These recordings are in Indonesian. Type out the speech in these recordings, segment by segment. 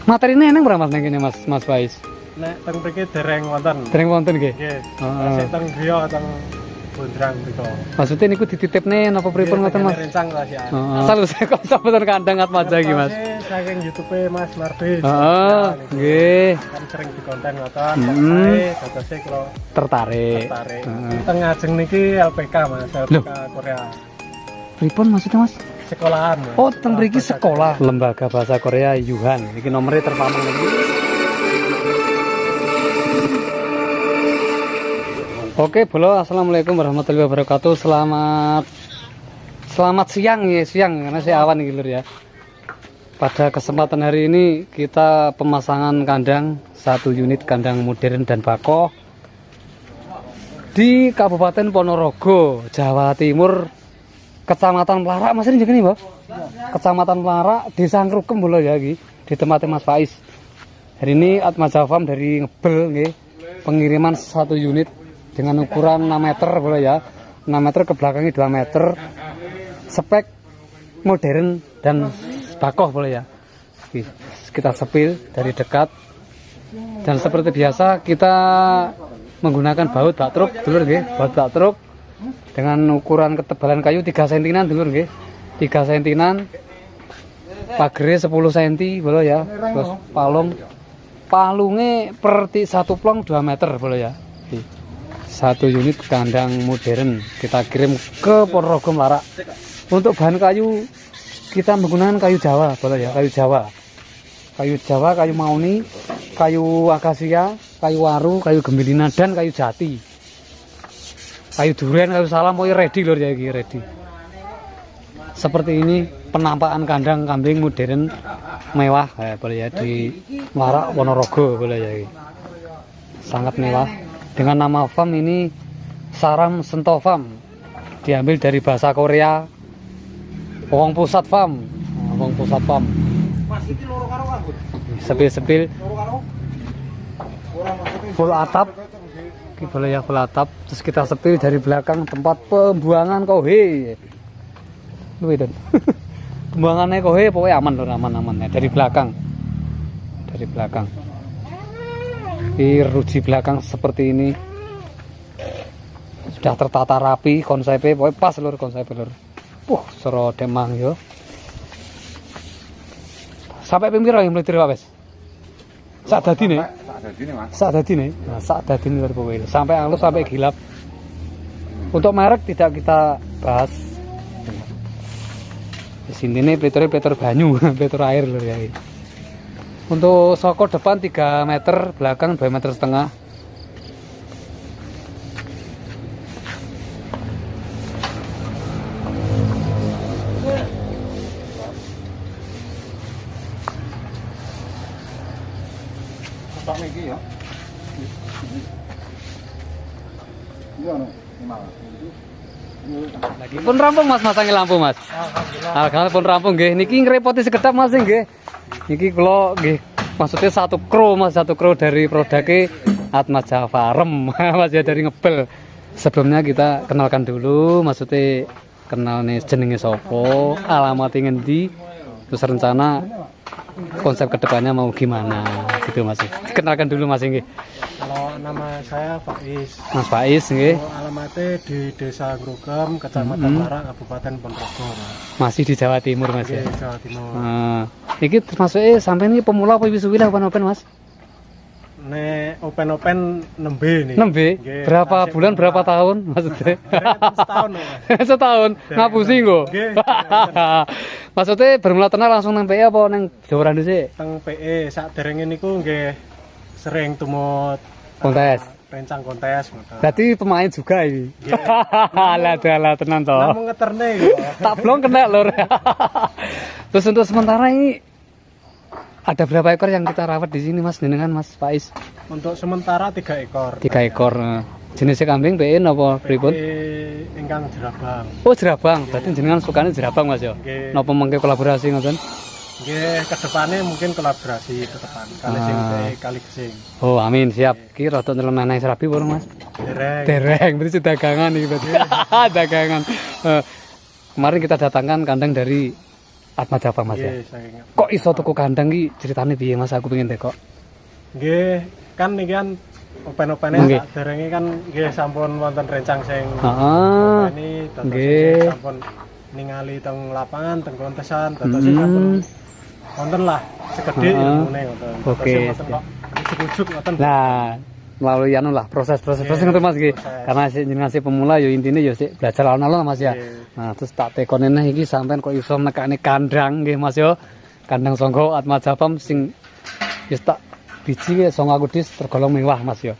Materine eneng berapa Mas ning kene Mas Faiz? Nek teng mriki dereng wonten. Dereng wonten nggih. Nggih. Sik teng griya teng Bondrang mriko. Maksudnya niku dititipne napa pripun ngoten Mas? Rencang lah ya. Asal saya kok sampeyan kandang Atmaja iki Mas. Saking YouTube Mas Marvis. Heeh, nggih. Kan sering dikonten ngoten. Saya dadose kula Tertarik. Teng ngajeng niki LPK Mas, LPK Korea. Pripun maksudnya Mas? Sekolahan. Mas. Oh, teng mriki sekolah Lembaga Bahasa Korea Yuhan. Iki nomornya terpamang niki. Oke, Bolo, assalamualaikum warahmatullahi wabarakatuh. Selamat siang ya, siang karena saya awan gitu ya. Pada kesempatan hari ini kita pemasangan kandang 1 unit kandang modern dan bako di Kabupaten Ponorogo, Jawa Timur, Kecamatan Pelarak. Mas ini jenenge, Mbak? Kecamatan Pelarak, Desa Ngrukem Bolo ya iki, di tempatnya Mas Faiz. Hari ini Atmaja Farm dari Ngebel nggih, pengiriman 1 unit dengan ukuran 6 meter boleh ya, 6 meter ke belakangnya 2 meter, spek modern dan bakoh boleh ya. Kita sepil dari dekat dan seperti biasa kita menggunakan baut bak truk dulur nggih, baut bak truk dengan ukuran ketebalan kayu 3 cm dulur nggih, 3 cm, pagere 10 cm boleh ya, terus palungnya per 1 plong 2 meter boleh ya. 1 unit kandang modern kita kirim ke Ponorogo Melarak. Untuk bahan kayu kita menggunakan kayu Jawa, boleh ya, kayu Jawa, kayu mauni, kayu akasia, kayu waru, kayu gembilina dan kayu jati, kayu durian, kayu salam, pokoknya ready lor ya, ready. Seperti ini penampakan kandang kambing modern mewah, boleh ya, di Melarak Ponorogo boleh ya, sangat mewah. Dengan nama farm ini Saram Sento Farm, diambil dari bahasa Korea Wong Pusat Farm. Wong Pusat Farm. Sepil-sepil full atap, boleh ya, full atap. Terus kita sepil dari belakang tempat pembuangan kohe. Pembuangannya kohe pokoknya aman loh, aman ya. Dari belakang. Di ruji belakang seperti ini sudah tertata rapi konsepnya, pokoknya pas lur konsepnya lur. Sero demang yo. Sampai pemira yang mulai terwabes. Sak dadi nih. Nah, sak dadi nih lur pokoknya. Sampai halus sampai gilap. Untuk merek tidak kita bahas. Di sini nih pletor banyu, pletor air lur ya. Untuk soko depan 3 meter, belakang 2,5 meter. Pun rampung Mas, masangi lampu Mas. Alhamdulillah pun rampung nggih. Niki ngrepoti sekedap Mas nggih. Niki kula nggih, maksudnya 1 kru Mas, 1 kru dari produknya Atmaja Farm Mas ya, dari Ngebel. Sebelumnya kita kenalkan dulu, maksudnya kenal nih jenenge sopo, alamatnya ngendi, terus rencana konsep kedepannya mau gimana gitu Mas. Kenalkan dulu Mas nggih. Kalau nama saya Faiz. Mas Faiz nggih. Alamatnya di Desa Ngrukem, Kecamatan Pelarak, Kabupaten Ponorogo. Masih di Jawa Timur Mas ya. Jawa Timur. Iki termasuknya sampai ini pemula apa wis suwi open Mas? Nek open nembe nih. Nembe? Berapa bulan, berapa tahun maksudnya? Setahun. Setahun. Ngapusi nggo. Maksudnya bermula tenar langsung nang PE apa nang Jawa sih? Teng PE saderenge niku nggih sering tumut kontes. Rencang kontes. Berarti pemain juga ini. Alah tenan toh. Namung ngeterne. Tak blong kena lur. Terus untuk sementara ini ada berapa ekor yang kita rawat di sini Mas, jenengan Mas Faiz? Untuk sementara 3 ekor. 3 ekor. Jenisnya kambing PE napa pripun? Ingkang jerabang. Oh, jerabang. Berarti jenengan sukane jerabang Mas ya? Napa mengke kolaborasi ngoten? Nggih, kedepannya mungkin kolaborasi ke depan. Kali sing kali gesing. Oh, amin, siap. Ki rada nyeleneh serabi burung Mas? Dereng, berarti dagangan iki berarti. Dagangan. Kemarin kita datangkan kandang dari Atma Java Mas ya. Nggih, saking Kok iso tuku kandang iki ceritane piye Mas? Aku pengen tekok. nggih, kan niki kan open-opene Nggih. saderenge kan nggih sampun wonten rencang sing Heeh. ini dados Nggih. sampun ningali teng lapangan teng kontesan dados sampun wonten lah segede ilmune ngoten. Oke. Dados wonten kok ujuk-ujuk ngoten. Nah, melalui anu lah proses-proses Iya, ngoten Mas iki. proses. Karena sik jenengan sik pemula ya intine ya sik belajar alon-alon Mas ya. Iya. Nah, terus tak tekone neh iki sampean kok iso nekane kandang nggih Mas ya. Kandang sangga Atma Java sing wis tak biji ki sangga aku dis tergolong mewah Mas ya.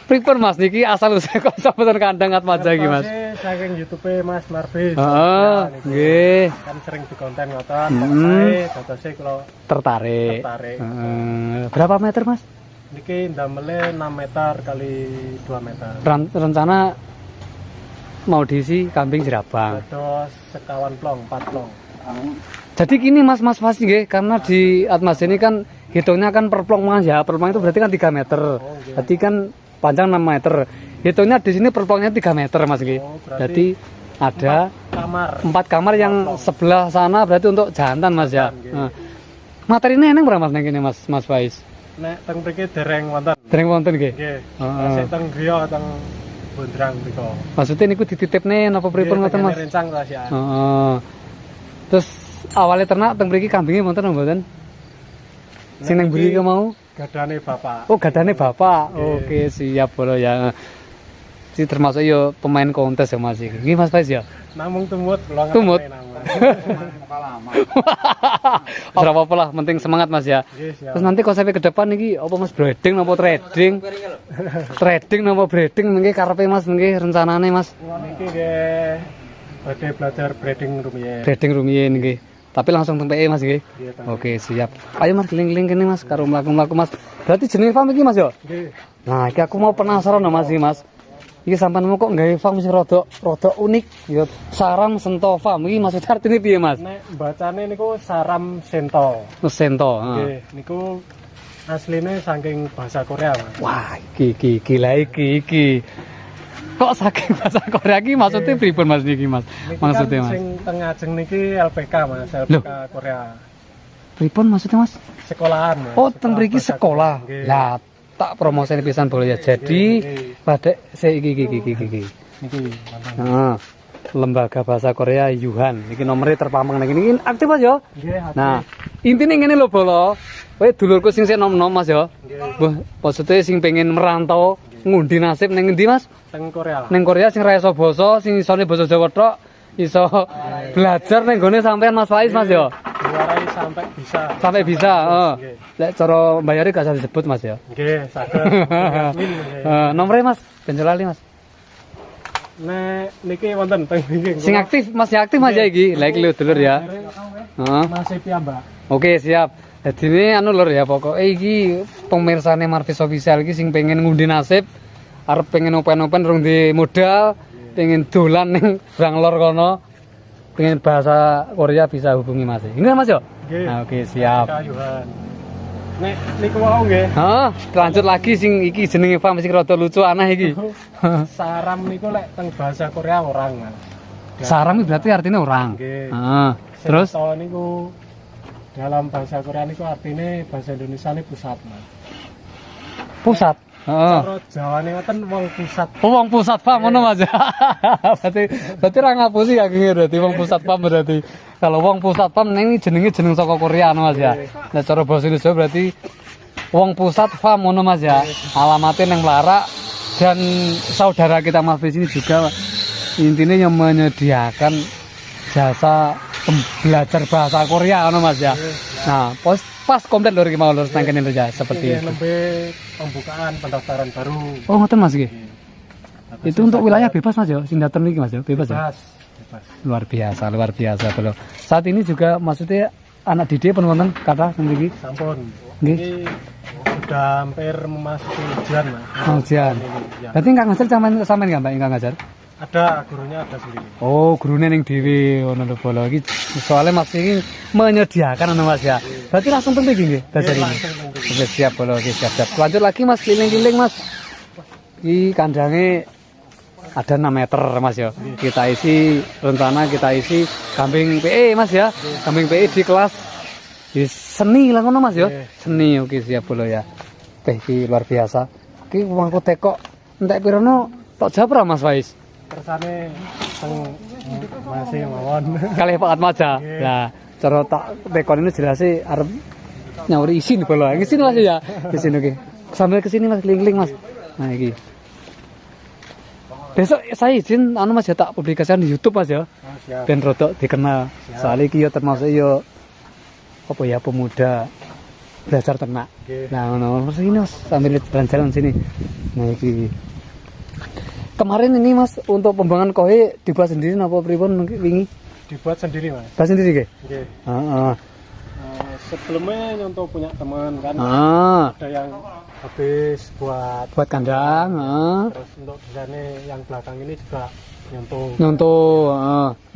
Pripun Mas niki asal usul kok sampeyan kandang Atma Java iki Mas? Terus saking YouTube Mas Marvis. Heeh, Ya, niku nggih. Kan sering di konten ngoten, Hmm. dados kula Tertarik. tertarik. Berapa meter Mas? Niki ndamele 6 meter kali 2 meter. Rencana mau diisi kambing jerabang. Dados sekawan plong, 4 plong. Jadi gini Mas nggih, karena di Atmas ini kan hitungnya kan per plong Mas ya. Per plong itu berarti kan 3 meter. Berarti kan panjang 6 meter. Hitungnya di sini per plongnya 3 meter Mas nggih. Oh, berarti Jadi ada Kamar. 4 kamar yang sebelah sana berarti untuk jantan Mas ya. Jantan, nggih. Nah, materinya eneng berapa Mas nang kene Mas Faiz? Nek teng mriki dereng wonten. Dereng wonten nggih. Nggih. Heeh. Sik teng griya teng Bondrang mriko. Maksudnya niku dititipne napa pripun ngoten Mas? Rencang ta sih. Heeh. Terus awalnya ternak teng mriki kambingnya wonten napa mboten? Sing nang mburi ki mau? Gadane bapak. Oh, gadane bapak. Nggih. Oke, siap bolo ya. Si termasuk yo pemain kontes ya Mas iki. Nggih Mas Faiz ya. Namung tumut kula Tumut? ngerti namung. Ora apa-apa lah, penting semangat Mas ya. Nggih, siap. Terus nanti konsepnya ke depan iki apa Mas breeding napa trading? Trading napa breeding mengki karepe Mas mengki rencanane Mas. Niki nggih badhe belajar breeding rumiyin. Breeding rumiyin nggih. Tapi langsung teng PE Mas nggih. Nggih, Pak. Oke, siap. Ayo Mas keliling-keliling kene Mas karo mlaku-mlaku Mas. Berarti jenenge farm iki Mas yo? Nggih. Nah, iki aku mau penasaran loh Mas iki Mas. Iki sampean kok nggawe farm sing rada unik ya Saram Sento Farm. Iki maksud artine piye Mas? Nek bacane niku Saram Sento. Sento. Nggih, niku asline saking bahasa Korea, Mas. Wah, iki gila iki. Kok saking bahasa Korea iki maksudnya pripun Mas niki Mas? Niki Maksudnya kan Mas. sing teng ajeng niki LPK, Mas, LPK Korea. Pripun maksudnya Mas? Sekolahan, Mas. Oh, teng mriki bahasa sekolah. Korea. Nggih. Lah, tak promosine pisan boleh ya. Jadi Nggih. pada iki. Niki, mantan. Nah, lembaga bahasa Korea Yuhan. Iki nomornya terpampang nang kene. Iki aktif Mas yo. Nggih, hati. Nah, intine ngene lho bolo. Kowe dulurku sing sik nom-nom Mas yo. Mbah, maksudnya sing pengen merantau ngundi nasib ning endi Mas? Teng Korea. Ning Korea sing ra iso basa, sing isone basa Jawa tok, iso belajar ning gone sampean Mas Faiz Mas yo. Diwarai sampai bisa. Sampai bisa, heeh. Nggih. Lek cara mbayare gak usah disebut Mas ya. Nggih, saged. Nggih. Nomornya Mas, ben lali Mas. Nek niki wonten teng mriki. Sing aktif, masih aktif Mas ya iki. Lah iki lho dulur ya. Heeh. Masih piyambak. Oke, siap. Jadi ini anu lur ya pokoknya iki pemirsane Marvis Official iki sing pengen ngundi nasib, arep pengen open-open rung di modal, pengen dolan ning Brang Lor kono, pengen bahasa Korea bisa hubungi Mas. Ini Mas yo? Nggih. Nah, oke, siap. Kayuhan. Nek niku wau nggih. Heeh, lanjut lagi sing iki jenenge Fam sing rada lucu aneh iki. Saram niku lek teng bahasa Korea orang, Mas. Saram iki berarti artinya orang. Nggih. Heeh. Terus Sento niku dalam bahasa Korea niku artinya bahasa Indonesia ini pusat, Mas. pusat. Heeh. Cara Jawane ngoten wong pusat. Wong pusat pam ngono Mas. berarti ra ngapusi ya iki berarti wong pusat pam berarti. Kalau wong pusat pam ning jenenge jeneng saka Korea ngono Mas ya. Nah cara basa Indonesia berarti wong pusat pam ngono Mas ya. Alamatnya nang Melarak dan saudara kita Mas Fis ini juga intinya yang menyediakan jasa belajar bahasa Korea ngono Mas ya. Nah, pas komplit lho iki mau lurus nang kene lho ya seperti Ini itu. nembe pembukaan pendaftaran baru. Oh, ngoten Mas iki. Itu untuk wilayah bebas Mas ya, sing dateng iki Mas ya, bebas ya. Bebas. Bebas. Luar biasa bro. Saat ini juga maksudnya anak didik pun wonten kata memiliki Sampun. Nggih. Ini sudah hampir memasuki ujian, Mas. ujian. Ya. Berarti enggak ngajar sampean enggak Mbak, enggak ngajar? Ada gurunya ada sendiri. Oh, gurune ning dhewe ngono lho bolo iki. Soalnya Mas iki menyediakan ngono Mas ya. Berarti langsung penting nggih belajar ini. Langsung tentu. Oke, siap bolo, oke siap. Lanjut lagi Mas, keliling-keliling Mas. Iki kandange ada 6 meter Mas ya. Kita isi rencana kita isi kambing PE Mas ya. Kambing PE di kelas di seni lah ngono Mas ya. Seni oke siap bolo ya. Teh iki luar biasa. Iki mangko tekok entek pirono tok japra Mas Faiz. Kersane teng masih mawon. Kalih Pak Atmaja. Nah, cara tak tekon ini jelas sih arep nyawuri isin bolo. Isin Mas ya. Isin oke. Sambil ke sini Mas keliling Mas. Nah iki. Besok saya izin anu Mas ya tak publikasikan di YouTube Mas ya. Ben rodok dikenal. Soalnya iki ya termasuk ya apa ya pemuda belajar ternak. Nah ngono sini Mas sambil jalan-jalan sini. Nah iki. Kemarin ini Mas untuk pembangunan kohe dibuat sendiri apa pripun wingi? Dibuat sendiri Mas. Buat sendiri nggih? Nggih. Heeh. Sebelumnya nyontoh punya teman kan. Ada yang habis buat kandang, terus untuk desainnya yang belakang ini juga nyontoh.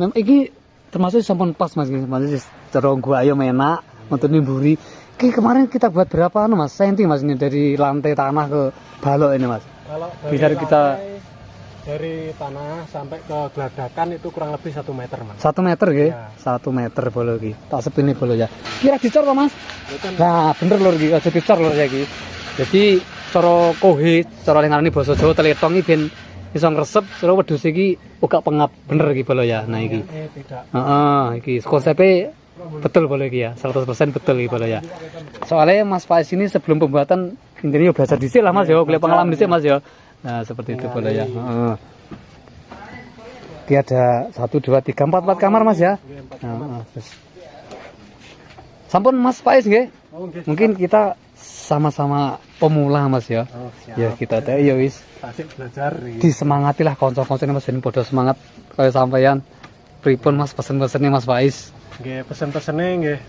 Memang iki termasuk sampun pas Mas, masih cara gua ayo enak untuk nimburi. Iki kemarin kita buat berapa anu Mas? Senti Mas ini dari lantai tanah ke balok ini Mas. Kalau bisa kita dari tanah sampai ke geladakan itu kurang lebih 1 meter Mas. 1 meter nggih? Ya. 1 meter bolo iki. Tak sepini bolo ya. Kira dicor to Mas? Nah, bener lho iki, aja dicor lho saiki. Jadi cara kohe, cara ngarani basa Jawa teletong iki ben iso ngresep, cara wedhus iki uga pengap bener iki bolo ya. Nah iki. Tidak. Heeh, iki konsepnya betul bolo iki ya. 100% betul iki bolo ya. Soalnya Mas Faiz ini sebelum pembuatan intinya belajar dhisik lah Mas ya, kuliah pengalaman dhisik Mas ya. Nah, seperti itu bolo ya. Heeh. Iki ada 1 2 3 4 kamar Mas ya. Heeh, terus. Sampun Mas Faiz nggih? Mungkin kita sama-sama pemula Mas ya. Ya kita teh ya wis. Asik belajar. Disemangatilah kanca-kancane Mas ben padha semangat kaya sampeyan. Pripun Mas pesen-pesene Mas Faiz? Nggih, pesen-pesene nggih.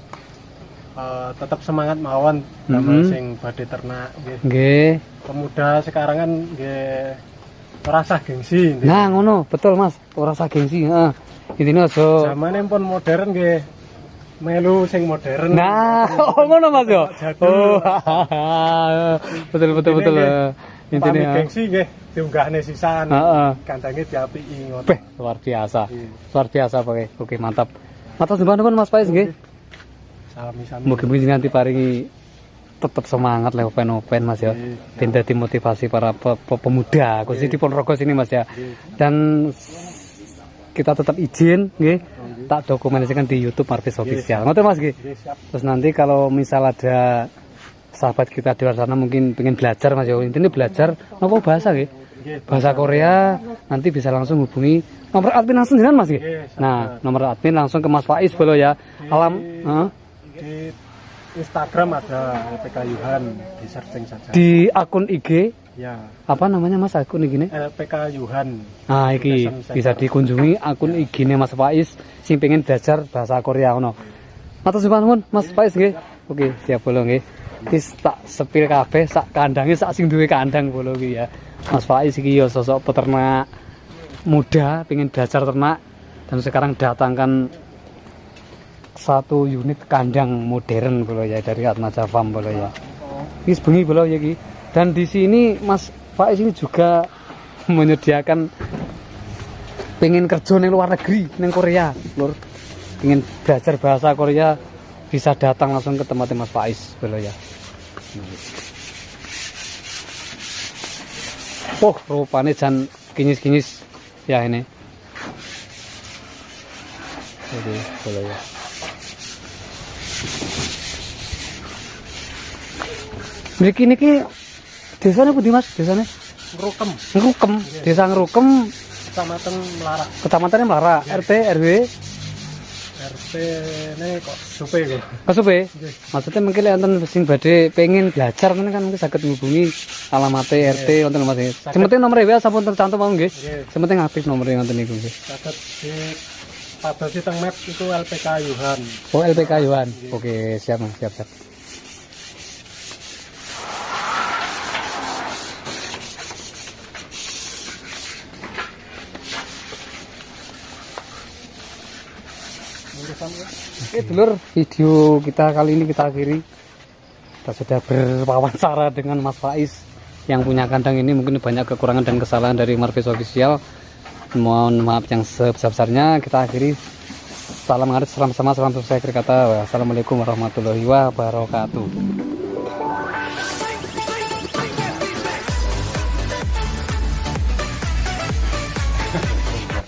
Tetap semangat mawon sing badhe ternak nggih. Nggih. Pemuda sekarang kan nggih ora usah gengsi. Nah, ngono, betul Mas. Ora usah gengsi, heeh. Intine aja zamane pun modern nggih. Melu sing modern. Nah, oh ngono Mas yo. Oh. betul. Intine gengsi nggih diunggahne sisan. Heeh. Kandange diapiki ngono. Luar biasa. Luar biasa pokoke. Oke, mantap. Matur nuwun Mas Faiz nggih. Sami-sami. Mugi-mugi nanti paringi tetap semangat lewat open Mas ya. Ben dadi motivasi para pemuda khusus di Ponorogo sini Mas ya. Dan kita tetap izin nggih tak dokumentasikan di YouTube Marvis Official. Ngoten Mas nggih. Terus nanti kalau misal ada sahabat kita di luar sana mungkin pengen belajar Mas ya. Intinya belajar napa bahasa nggih. Bahasa Korea nanti bisa langsung hubungi nomor admin langsung jenengan Mas nggih. Nah, nomor admin langsung ke Mas Faiz bolo ya. Di Instagram ada LPK Yuhan, di searching saja. Di akun IG ya. Apa namanya Mas akun IG ini? LPK Yuhan. Nah, iki bisa dikunjungi akun IG-ne Mas Faiz sing pengen belajar bahasa Korea ngono. Matur nuwun Mas Faiz nggih. Oke, siap bolo nggih. Wis tak sepil kabeh sak kandange sak sing duwe kandang bolo iki ya. Mas Faiz iki ya sosok peternak muda pengen belajar ternak dan sekarang datangkan 1 unit kandang modern bolo ya dari Atmaja Farm bolo ya. Ini bengi bolo ya ki. Dan di sini Mas Faiz ini juga menyediakan pengen kerja di luar negeri, di Korea, lur. Pengen belajar bahasa Korea bisa datang langsung ke tempatnya Mas Faiz bolo ya. Oh, rupanya jan kinyis-kinyis ya ini. Jadi bolo ya. Niki desane pundi Mas? Desane Ngrukem. Ngrukem. Desa Ngrukem, Kecamatan Melara. Kecamatan Melara, RT RW RT ini kok supe kok. Kesupe. Maksudnya mungkin enten sing badhe pengen belajar ngene kan mungkin saged menghubungi alamat RT wonten Mas. Sementing nomor WA sampun tercantum mau nggih. Sementing aktif nomore wonten niku nggih. Saged di padha teng map itu LPK Yuhan. Oh, LPK Yuhan. Oke, siap Mas, siap. Oke dulur, video kita kali ini kita akhiri. Kita sudah berwawancara dengan Mas Faiz yang punya kandang ini. Mungkin banyak kekurangan dan kesalahan dari Marvis Official. Mohon maaf yang sebesar-besarnya. Kita akhiri. Salam ngarit, salam sama, salam sukses. Akhir kata, wassalamualaikum warahmatullahi wabarakatuh.